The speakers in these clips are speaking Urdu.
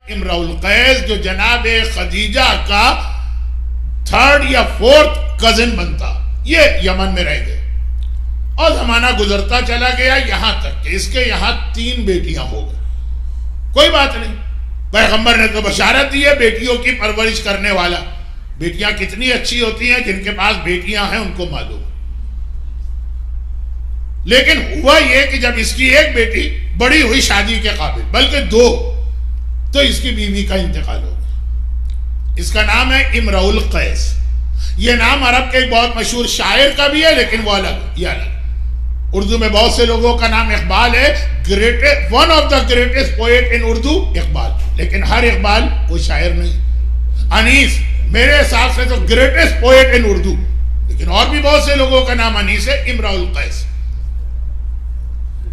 امرؤ القیس جو جناب خدیجہ کا 3rd یا 4th کزن بنتا، یہ یمن میں رہ گئے اور زمانہ گزرتا چلا گیا یہاں تک کہ اس کے یہاں 3 بیٹیاں ہو گئی۔ کوئی بات نہیں، پیغمبر نے تو بشارت دی ہے بیٹیوں کی پرورش کرنے والا۔ بیٹیاں کتنی اچھی ہوتی ہیں، جن کے پاس بیٹیاں ہیں ان کو معلوم۔ لیکن ہوا یہ کہ جب اس کی ایک بیٹی بڑی ہوئی شادی کے قابل، بلکہ 2، تو اس کی بیوی کا انتقال ہو گیا۔ اس کا نام ہے امرؤ القیس۔ یہ نام عرب کے ایک بہت مشہور شاعر کا بھی ہے، لیکن وہ الگ، یہ الگ۔ اردو میں بہت سے لوگوں کا نام اقبال ہے، one of the greatest poet in Urdu Iqbal, لیکن ہر اقبال وہ شاعر نہیں۔ انیس میرے حساب سے تو گریٹسٹ پوئٹ ان اردو، لیکن اور بھی بہت سے لوگوں کا نام انیس ہے۔ امرؤ القیس،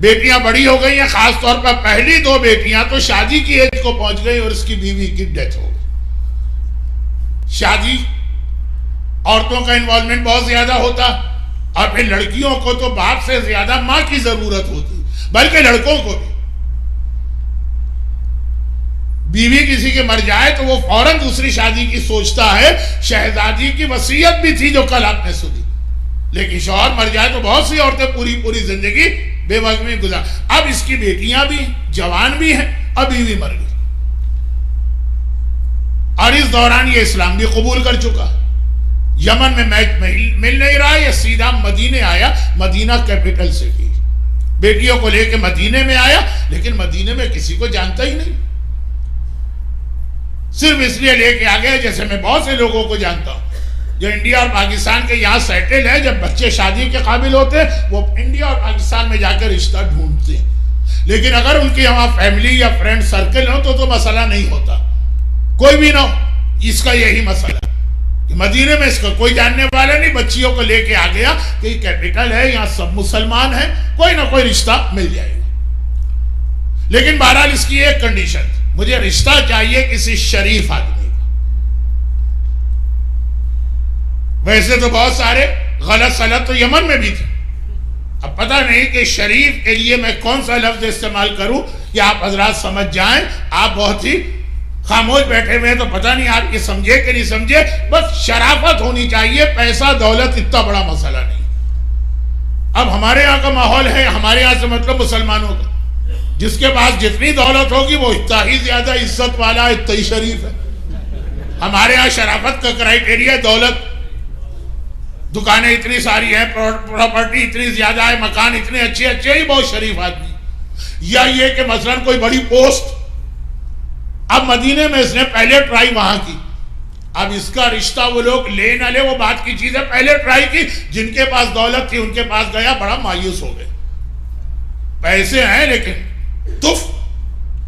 بیٹیاں بڑی ہو گئی ہیں، خاص طور پر پہلی 2 بیٹیاں تو شادی کی ایج کو پہنچ گئی اور اس کی بیوی کی ڈیتھ ہو گئی۔ شادی عورتوں کا انوالومنٹ بہت زیادہ ہوتا، اور پھر لڑکیوں کو تو باپ سے زیادہ ماں کی ضرورت ہوتی، بلکہ لڑکوں کو بھی۔ بیوی کسی کے مر جائے تو وہ فوراً دوسری شادی کی سوچتا ہے۔ شہزادی کی وصیت بھی تھی جو کل آپ نے سنی، لیکن شوہر مر جائے تو بہت سی عورتیں پوری زندگی بے وقت میں گزار۔ اب اس کی بیٹیاں بھی جوان بھی ہیں، اب بیوی مر گئی، اور اس دوران یہ اسلام بھی قبول کر چکا۔ یمن میں مل نہیں رہا، یہ سیدھا مدینے آیا، مدینہ کیپٹل سٹی۔ بیٹیوں کو لے کے مدینے میں آیا، لیکن مدینے میں کسی کو جانتا ہی نہیں، صرف اس لیے لے کے آ گیا جیسے میں بہت سے لوگوں کو جانتا ہوں جو انڈیا اور پاکستان کے یہاں سیٹل ہے۔ جب بچے شادی کے قابل ہوتے وہ انڈیا اور پاکستان میں جا کے رشتہ ڈھونڈتے ہیں، لیکن اگر ان کی وہاں فیملی یا فرینڈ سرکل ہو تو مسئلہ نہیں ہوتا، کوئی بھی نہ ہو۔ اس کا یہی مسئلہ کہ مدینے میں اس کا کوئی جاننے والا نہیں، بچیوں کو لے کے آ گیا کہ یہ کیپٹل ہے، یہاں سب مسلمان ہیں، کوئی نہ کوئی رشتہ مل جائے گا۔ لیکن بہرحال اس کی ایک کنڈیشن، مجھے رشتہ چاہیے کسی شریف آدمی کا۔ ویسے تو بہت سارے غلط سلط تو یمن میں بھی تھے، اب پتہ نہیں کہ شریف کے لیے میں کون سا لفظ استعمال کروں کہ آپ حضرات سمجھ جائیں۔ آپ بہت ہی خاموش بیٹھے ہوئے ہیں تو پتہ نہیں آپ یہ سمجھے کہ نہیں سمجھے، بس شرافت ہونی چاہیے، پیسہ دولت اتنا بڑا مسئلہ نہیں۔ اب ہمارے یہاں کا ماحول ہے، ہمارے یہاں سے مطلب مسلمانوں کا، جس کے پاس جتنی دولت ہوگی وہ اتنا ہی زیادہ عزت والا، اتنا ہی شریف ہے۔ ہمارے یہاں شرافت کا کرائیٹیریا دولت، دکانیں اتنی ساری ہیں، پراپرٹی اتنی زیادہ ہے، مکان اتنے اچھے ہی بہت شریف آدمی۔ یا یہ کہ مثلا کوئی بڑی پوسٹ، اب مدینے میں اس نے پہلے ٹرائی وہاں کی، اب اس کا رشتہ وہ لوگ لے نہ لے وہ بات کی چیز ہے، پہلے ٹرائی کی، جن کے پاس دولت تھی ان کے پاس گیا، بڑا مایوس ہو گئے۔ پیسے ہیں لیکن تف،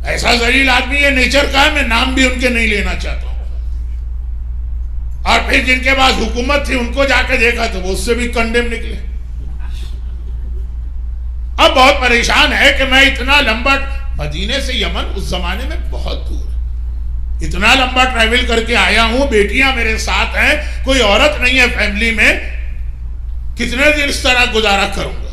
ایسا ذلیل آدمی، یہ نیچر کا ہے، میں نام بھی ان کے نہیں لینا چاہتا ہوں۔ اور پھر جن کے پاس حکومت تھی ان کو جا کے دیکھا تو وہ اس سے بھی کنڈیم نکلے۔ اب بہت پریشان ہے کہ میں اتنا لمبا، مدینے سے یمن اس زمانے میں بہت دور ہے، اتنا لمبا ٹریول کر کے آیا ہوں، بیٹیاں میرے ساتھ ہیں، کوئی عورت نہیں ہے فیملی میں، کتنے دن اس طرح گزارا کروں گا۔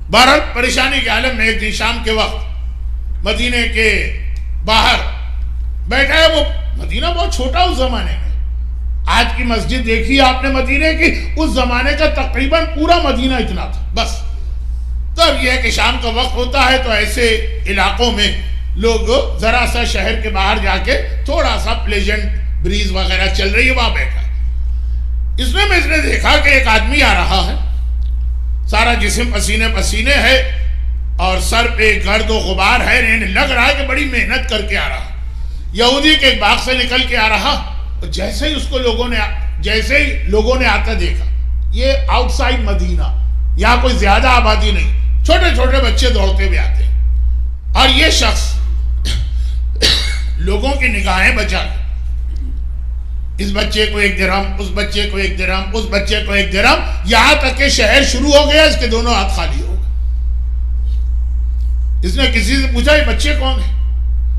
بہرحال پریشانی کے عالم میں ایک دن شام کے وقت مدینے کے باہر بیٹھا ہے۔ وہ مدینہ بہت چھوٹا اس زمانے میں، آج کی مسجد دیکھی آپ نے مدینے کی، اس زمانے کا تقریباً پورا مدینہ اتنا تھا بس۔ تب یہ ہے کہ شام کا وقت ہوتا ہے تو ایسے علاقوں میں لوگ ذرا سا شہر کے باہر جا کے تھوڑا سا پلیجنٹ بریز وغیرہ چل رہی ہے، وہاں بیٹھا۔ اس نے دیکھا کہ ایک آدمی آ رہا ہے، سارا جسم پسینے پسینے ہے اور سر پہ گرد و غبار ہے، لگ رہا ہے کہ بڑی محنت کر کے آ رہا۔ یہودی کے ایک باغ سے نکل کے آ رہا، جیسے ہی اس کو لوگوں نے آتا دیکھا، یہ آؤٹ سائڈ مدینہ، یہاں کوئی زیادہ آبادی نہیں، چھوٹے چھوٹے بچے دوڑتے ہوئے آتے ہیں، اور یہ شخص لوگوں کی نگاہیں بچا، اس بچے کو 1 درہم، اس بچے کو 1 درہم، اس بچے کو 1 درہم، یہاں تک کہ شہر شروع ہو گیا، اس کے دونوں ہاتھ خالی ہو گئے۔ اس نے کسی سے پوچھا یہ بچے کون ہیں؟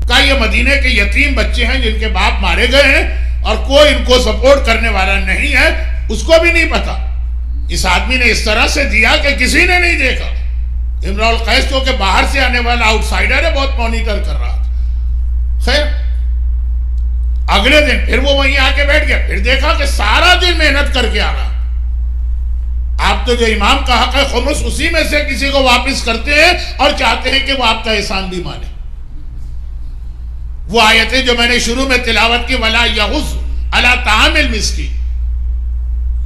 کہا یہ مدینے کے یتیم بچے ہیں جن کے باپ مارے گئے ہیں اور کوئی ان کو سپورٹ کرنے والا نہیں ہے، اس کو بھی نہیں پتا۔ اس آدمی نے اس طرح سے دیا کہ کسی نے نہیں دیکھا۔ امرؤ القیس کو کہ باہر سے آنے والا آؤٹ سائڈر ہے، بہت مانیٹر کر رہا تھا۔ اگلے دن پھر وہ وہیں آ کے بیٹھ گیا، پھر دیکھا کہ سارا دن محنت کر کے آ رہا. آپ تو جو امام کا حق ہے خمس اسی میں سے کسی کو واپس کرتے ہیں اور چاہتے ہیں کہ وہ آپ کا احسان بھی مانے. وہ آیتیں جو میں نے شروع میں تلاوت کی وَلَا يَغُزُ عَلَى طَعَامِ الْمِسْكِينِ،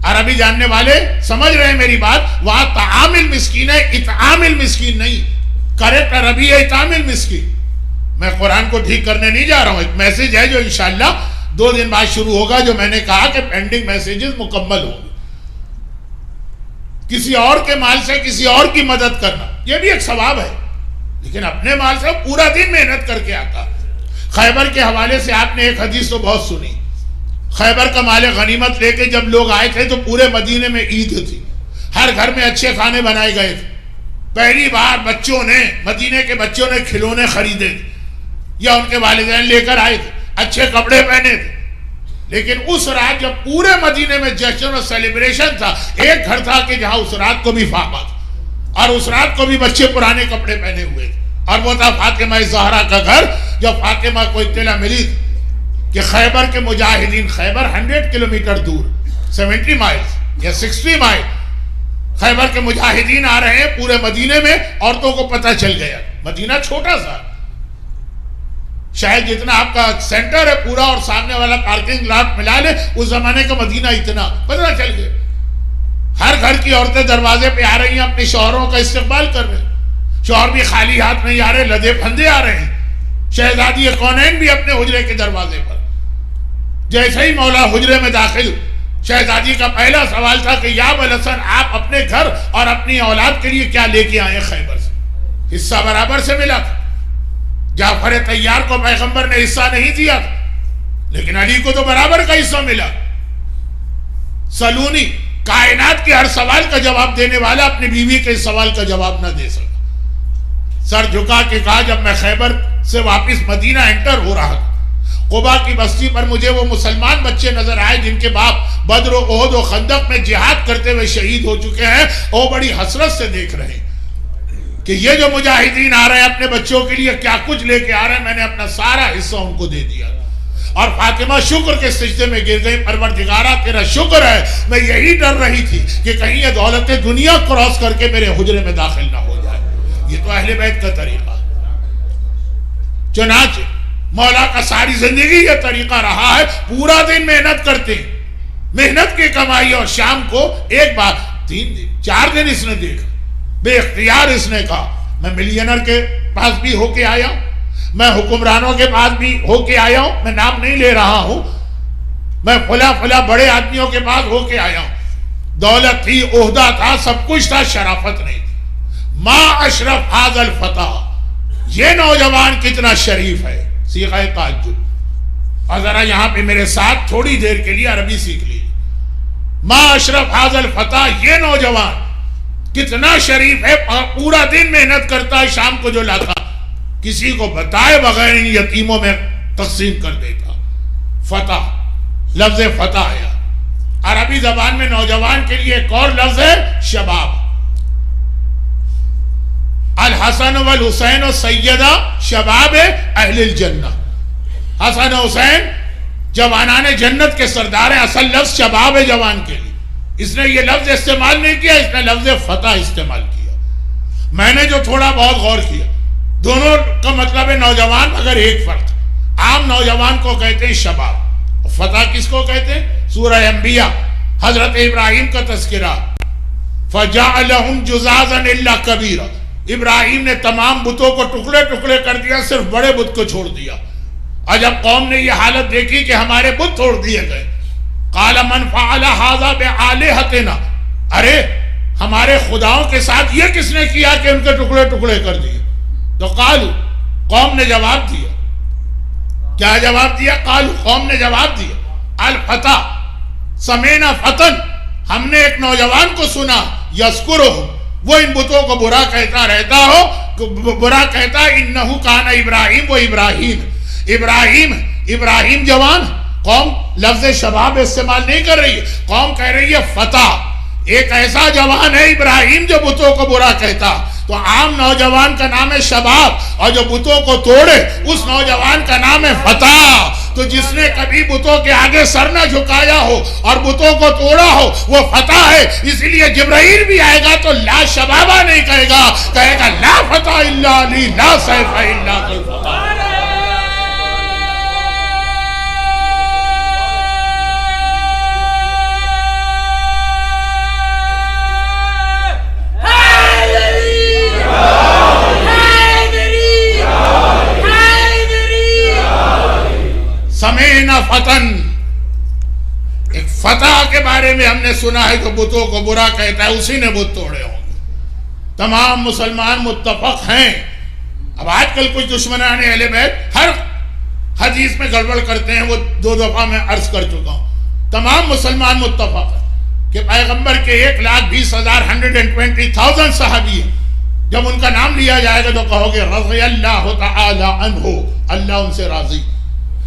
عربی جاننے والے سمجھ رہے ہیں میری بات، وہاں طعام المسکین ہے، اطعام المسکین نہیں. کریکٹ عربی ہے اطعام المسکین. میں قرآن کو ٹھیک کرنے نہیں جا رہا ہوں، ایک میسیج ہے جو انشاءاللہ 2 دن بعد شروع ہوگا، جو میں نے کہا کہ پینڈنگ میسیجز مکمل ہوں گے. کسی اور کے مال سے کسی اور کی مدد کرنا یہ بھی ایک ثواب ہے، لیکن اپنے مال سے پورا دن محنت کر کے آتا. خیبر کے حوالے سے آپ نے ایک حدیث تو بہت سنی. خیبر کا مال غنیمت لے کے جب لوگ آئے تھے تو پورے مدینے میں عید تھی، ہر گھر میں اچھے کھانے بنائے گئے تھے. پہلی بار بچوں نے، مدینے کے بچوں نے کھلونے خریدے تھے یا ان کے والدین لے کر آئے تھے، اچھے کپڑے پہنے تھے. لیکن اس رات جب پورے مدینے میں جشن اور سیلیبریشن تھا، ایک گھر تھا کہ جہاں اس رات کو بھی فاقہ تھا اور اس رات کو بھی بچے پرانے کپڑے پہنے ہوئے تھے، اور وہ تھا فاطمہ زہرا کا گھر. جب فاطمہ کو اطلاع ملی کہ خیبر کے مجاہدین، خیبر 100 کلومیٹر دور، 70 مائل یا 60 مائل، خیبر کے مجاہدین آ رہے ہیں پورے مدینے میں، عورتوں کو پتہ چل گیا. مدینہ چھوٹا سا، شاید جتنا آپ کا سینٹر ہے پورا اور سامنے والا پارکنگ لاٹ ملا لے، اس زمانے کا مدینہ اتنا پتہ چل گیا. ہر گھر کی عورتیں دروازے پہ آ رہی ہیں، اپنے شوہروں کا استقبال کر رہے ہیں. شوہر بھی خالی ہاتھ نہیں آ رہے، لدے پھندے آ رہے ہیں. شہزادی کونین بھی اپنے حجرے کے دروازے پر. جیسے ہی مولا حجرے میں داخل، شہزادی کا پہلا سوال تھا کہ یا ابوالحسن، آپ اپنے گھر اور اپنی اولاد کے لیے کیا لے کے آئے خیبر سے؟ حصہ برابر سے ملا تھا. جعفر طیار کو پیغمبر نے حصہ نہیں دیا تھا، لیکن علی کو تو برابر کا حصہ ملا. سلونی، کائنات کے ہر سوال کا جواب دینے والا، اپنی بیوی کے اس سوال کا جواب نہ دے سکا. سر جھکا کے کہا جب میں خیبر سے واپس مدینہ انٹر ہو رہا تھا، قبا کی بستی پر مجھے وہ مسلمان بچے نظر آئے جن کے باپ بدر و احد و خندق میں جہاد کرتے ہوئے شہید ہو چکے ہیں. وہ بڑی حسرت سے دیکھ رہے ہیں کہ یہ جو مجاہدین آ رہے ہیں اپنے بچوں کے لیے کیا کچھ لے کے آ رہے ہیں. میں نے اپنا سارا حصہ ان کو دے دیا. اور فاطمہ شکر کے سجدے میں گر گئی، پروردگارہ تیرا شکر ہے، میں یہی ڈر رہی تھی کہ کہیں یہ دولت دنیا کراس کر کے میرے حجرے میں داخل نہ ہو جائے. یہ تو اہل بیت کا طریقہ. چنانچہ مولا کا ساری زندگی یہ طریقہ رہا ہے، پورا دن محنت کرتے ہیں، محنت کی کمائی، اور شام کو ایک بار 3 دن 4 دن اس نے دیکھا. بے اختیار اس نے کہا میں ملینر کے پاس بھی ہو کے آیا ہوں، میں حکمرانوں کے پاس بھی ہو کے آیا ہوں، میں نام نہیں لے رہا ہوں، میں فلا بڑے آدمیوں کے پاس ہو کے آیا ہوں. دولت تھی، عہدہ تھا، سب کچھ تھا، شرافت نہیں. ما اشرف ھذا الفتح، یہ نوجوان کتنا شریف ہے. صیغہ تعجب. اور ذرا یہاں پہ میرے ساتھ تھوڑی دیر کے لیے عربی سیکھ لی. ما اشرف ھذا الفتح، یہ نوجوان کتنا شریف ہے، پورا دن محنت کرتا ہے، شام کو جو لاتا کسی کو بتائے بغیر ان یتیموں میں تقسیم کر دیتا. فتح، لفظ فتح آیا. عربی زبان میں نوجوان کے لیے ایک اور لفظ ہے شباب. الحسن والحسین و سیدہ شباب اہل الجنہ. حسن و حسین جوانان جنت کے سردار ہیں. اصل لفظ شباب ہے جوان کے لیے. اس نے یہ لفظ استعمال نہیں کیا، اس نے لفظ فتح استعمال کیا. میں نے جو تھوڑا بہت غور کیا، دونوں کا مطلب ہے نوجوان، مگر ایک فرق. عام نوجوان کو کہتے ہیں شباب، فتح کس کو کہتے ہیں؟ سورہ انبیاء حضرت ابراہیم کا تذکرہ. فَجَعَلَهُمْ جُزَازًا إِلَّا كَبِيرًا، ابراہیم نے تمام بتوں کو ٹکڑے ٹکڑے کر دیا، صرف بڑے بت کو چھوڑ دیا. اور جب قوم نے یہ حالت دیکھی کہ ہمارے بت توڑ دیے گئے، قَالَ مَنْ فَعَلَ هَذَا بِآلِهَتِنَا، ارے ہمارے خداؤں کے ساتھ یہ کس نے کیا کہ ان کے ٹکڑے ٹکڑے کر دیے؟ تو قالو، قوم نے جواب دیا. کیا جواب دیا؟ قالو، قوم نے جواب دیا الفتح، سمینا فتن، ہم نے ایک نوجوان کو سنا، یذکرہم، وہ ان بتوں کو برا کہتا رہتا ہو، برا کہتا انہو کان ابراہیم، وہ ابراہیم جوان. قوم لفظ شباب استعمال نہیں کر رہی ہے، قوم کہہ رہی ہے فتح، ایک ایسا جوان ہے ابراہیم جو بتوں کو برا کہتا. تو عام نوجوان کا نام ہے شباب، اور جو بتوں کو توڑے اس نوجوان کا نام ہے فتح. تو جس نے کبھی بتوں کے آگے سر نہ جھکایا ہو اور بتوں کو توڑا ہو وہ فتح ہے. اسی لیے جبرائیل بھی آئے گا تو لا شبابہ نہیں کہے گا, کہے گا لا فتح الا علی لا سیف الا ذوالفقار. سمینا فتن, ایک فتح کے بارے میں ہم نے سنا ہے جو بتوں کو برا کہتا ہے اسی نے بت توڑے ہوں گے. تمام مسلمان متفق ہیں. اب آج کل کچھ دشمنان اہل بیت ہر حدیث میں گڑبڑ کرتے ہیں, وہ 2 دفعہ میں عرض کر چکا ہوں. تمام مسلمان متفق ہیں کہ پیغمبر کے 1,20,000 120,000 صحابی ہیں. جب ان کا نام لیا جائے گا تو کہو گے رضی اللہ تعالی عنہ, اللہ ان سے راضی.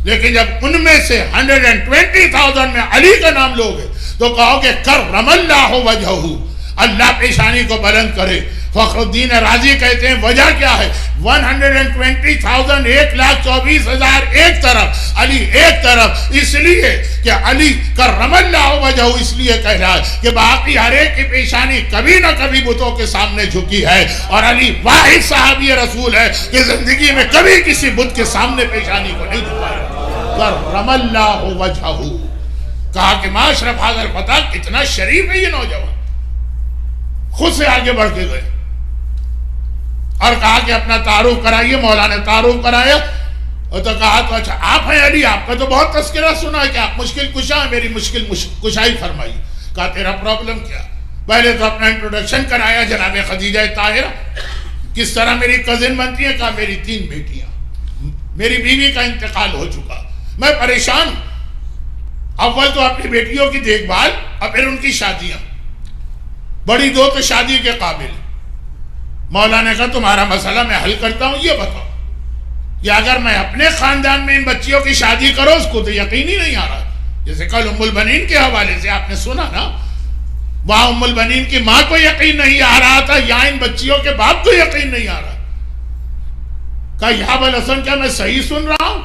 لیکن جب ان میں سے 120,000 میں علی کا نام لوگے تو کہو کہ کرم اللہ وجہہ, اللہ پیشانی کو بلند کرے. فخر الدین رازی کہتے ہیں وجہ کیا ہے؟ 120,000 1,24,000 ایک طرف, علی ایک طرف, اس لیے کہ علی کرم اللہ وجہہ اس لیے کہہ رہا ہے کہ باقی ہر ایک کی پیشانی کبھی نہ کبھی بتوں کے سامنے جھکی ہے, اور علی واحد صحابی رسول ہے کہ زندگی میں کبھی کسی بت کے سامنے پیشانی کو نہیں جھکایا. کرم اللہ وجہہ. کہا کہ معاشرف حاضر فتح کتنا شریف ہے یہ نوجوان. خود سے آگے بڑھ کے گئے اور کہا کہ اپنا تعارف کرائیے. مولانا نے تعارف کرایا اور تو کہا تو اچھا آپ ہیں علی, آپ کا تو بہت تذکرہ سنا ہے کہ آپ مشکل کشا ہیں, میری مشکل کشائی فرمائی. کہا تیرا پرابلم کیا؟ پہلے تو اپنا انٹروڈکشن کرایا, جناب خدیجہ طاہرہ کس طرح میری کزن بنتی ہے. کہا میری 3 بیٹیاں, میری بیوی کا انتقال ہو چکا, میں پریشان ہوں. اول تو اپنی بیٹیوں کی دیکھ بھال اور پھر ان کی شادیاں. بڑی 2 تو شادی کے قابل. مولانا نے کہا تمہارا مسئلہ میں حل کرتا ہوں, یہ بتاؤ کہ اگر میں اپنے خاندان میں ان بچیوں کی شادی کروں, اس کو تو یقین ہی نہیں آ رہا. جیسے کل ام البنین کے حوالے سے آپ نے سنا نا, وہاں ام البنین کی ماں کو یقین نہیں آ رہا تھا, یہاں ان بچیوں کے باپ کو یقین نہیں آ رہا. کہا یا ابوالحسن کیا میں صحیح سن رہا ہوں؟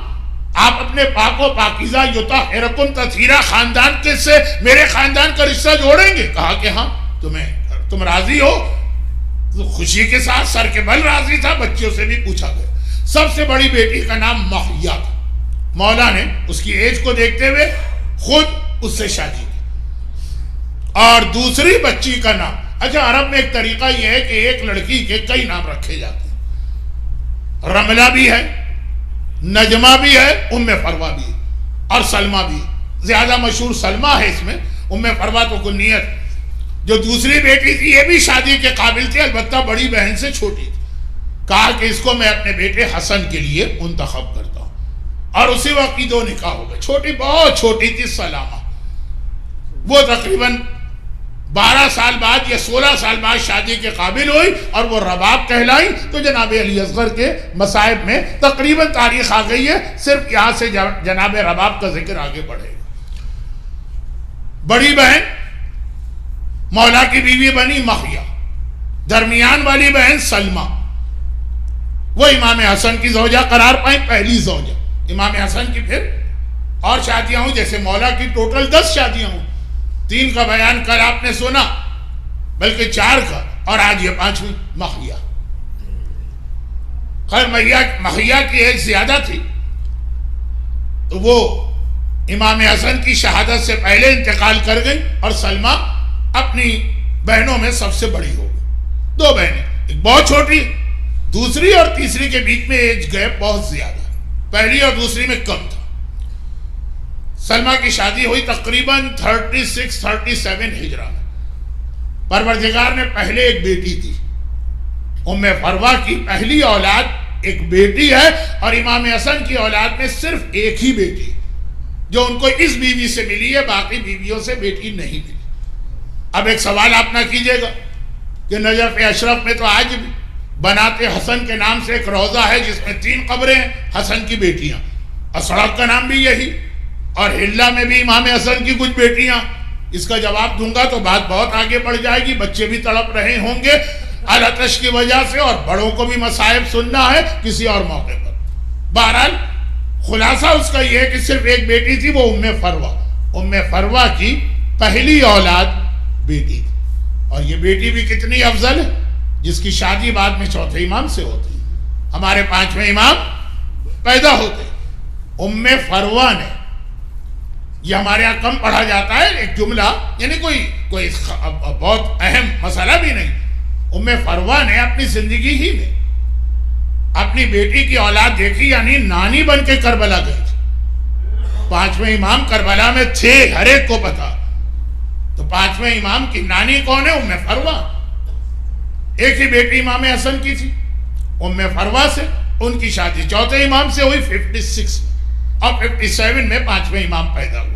آپ اپنے پاک و پاکیزہ یطہرکم تطہیرا خاندان کے سے میرے خاندان کا رشتہ جوڑیں گے؟ کہا کہ ہاں. تم راضی ہو؟ تو خوشی کے ساتھ سر کے بل راضی تھا. بچیوں سے بھی پوچھا گیا. سب سے بڑی بیٹی کا نام ماہیہ تھا. مولا نے اس کی ایج کو دیکھتے ہوئے خود اس سے شادی کی. اور دوسری بچی کا نام, اچھا عرب میں ایک طریقہ یہ ہے کہ ایک لڑکی کے کئی نام رکھے جاتے ہیں. رملہ بھی ہے, نجمہ بھی ہے, ام فروا بھی ہے, اور سلمہ بھی. زیادہ مشہور سلمہ ہے اس میں, ام فروا تو کنیت. جو دوسری بیٹی تھی یہ بھی شادی کے قابل تھی, البتہ بڑی بہن سے چھوٹی تھی. کہا کہ اس کو میں اپنے بیٹے حسن کے لیے منتخب کرتا ہوں. اور اسی وقت کی 2 نکاح ہو گئے. چھوٹی بہت چھوٹی تھی سلامہ, وہ تقریباً 12 سال بعد یا 16 سال بعد شادی کے قابل ہوئی اور وہ رباب کہلائی. تو جناب علی اصغر کے مصائب میں تقریباً تاریخ آ گئی ہے, صرف یہاں سے جناب رباب کا ذکر آگے بڑھے گا. بڑی بہن مولا کی بیوی بنی ماہیہ, درمیان والی بہن سلمہ, وہ امام حسن کی زوجہ قرار پائیں, پہلی زوجہ. امام حسن کی پھر اور شادیاں ہوں, جیسے مولا کی ٹوٹل 10 شادیاں ہوں. 3 کا بیان کل آپ نے سنا, بلکہ 4 کا, اور آج یہ 5ویں ماہیہ. خیر ماہیہ کی ایج زیادہ تھی تو وہ امام حسن کی شہادت سے پہلے انتقال کر گئی, اور سلمہ اپنی بہنوں میں سب سے بڑی ہو گئی. 2 بہنیں, ایک بہت چھوٹی, دوسری اور تیسری کے بیچ میں ایج گیپ بہت زیادہ, پہلی اور دوسری میں کم تھا. سلمہ کی شادی ہوئی تقریباً 36-37 ہجرہ میں. پروردگار نے پہلے ایک بیٹی دی, ام فروا کی پہلی اولاد ایک بیٹی ہے, اور امام حسن کی اولاد میں صرف ایک ہی بیٹی جو ان کو اس بیوی سے ملی ہے, باقی بیویوں سے بیٹی نہیں ملی. اب ایک سوال آپ نہ کیجئے گا کہ نجف اشرف میں تو آج بھی بنات حسن کے نام سے ایک روضہ ہے جس میں 3 قبریں ہیں, حسن کی بیٹیاں, اور سڑک کا نام بھی یہی, اور ہلہ میں بھی امام حسن کی کچھ بیٹیاں. اس کا جواب دوں گا تو بات بہت آگے بڑھ جائے گی, بچے بھی تڑپ رہے ہوں گے العطش کی وجہ سے, اور بڑوں کو بھی مصائب سننا ہے کسی اور موقع پر. بہرحال خلاصہ اس کا یہ ہے کہ صرف ایک بیٹی تھی، وہ ام فروا کی پہلی اولاد بیٹی تھی. اور یہ بیٹی بھی کتنی افضل ہے، جس کی شادی بعد میں چوتھے امام سے ہوتی ہے. ہمارے 5ویں امام پیدا ہوتے. ام فروا نے، یہ ہمارے یہاں کم پڑھا جاتا ہے ایک جملہ، یعنی کوئی بہت اہم مسئلہ بھی نہیں. ام فروا نے اپنی زندگی ہی میں اپنی بیٹی کی اولاد دیکھی، یعنی نانی بن کے کربلا گئی تھی. 5ویں امام کربلا میں تھے، ہر ایک کو پتا. تو 5ویں امام کی نانی کون ہے؟ ام فروا. ایک ہی بیٹی امام حسن کی تھی، ام فروا سے ان کی شادی چوتھے امام سے ہوئی 56 میں، اور 57 میں 5ویں امام پیدا ہوئے.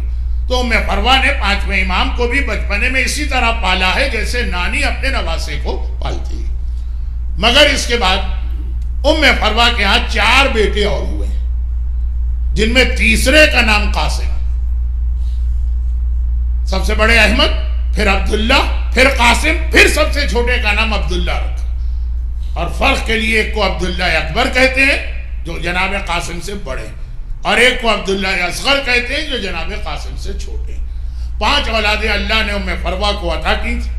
تو ام فروا نے 5ویں امام کو بھی بچپنے میں اسی طرح پالا ہے جیسے نانی اپنے نواسے کو پالتی ہے. مگر اس کے بعد ام فروا کے ہاں 4 بیٹے اور ہوئے ہیں، جن میں تیسرے کا نام قاسم، سب سے بڑے احمد، پھر عبداللہ، پھر قاسم، پھر سب سے چھوٹے کا نام عبداللہ رکھا. اور فرق کے لیے ایک کو عبداللہ اکبر کہتے ہیں جو جناب قاسم سے بڑے، اور ایک کو عبداللہ اصغر کہتے ہیں جو جناب قاسم سے چھوٹے. 5 اولادیں اللہ نے ام فروا کو عطا کی تھی.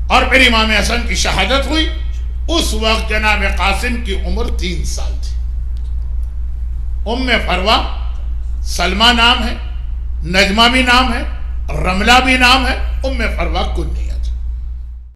اور پھر امام حسن کی شہادت ہوئی. اس وقت جناب قاسم کی عمر 3 سال تھی. ام فروا سلمہ نام ہے، نجمہ بھی نام ہے، رملہ بھی نام ہے، ام فروا کنی.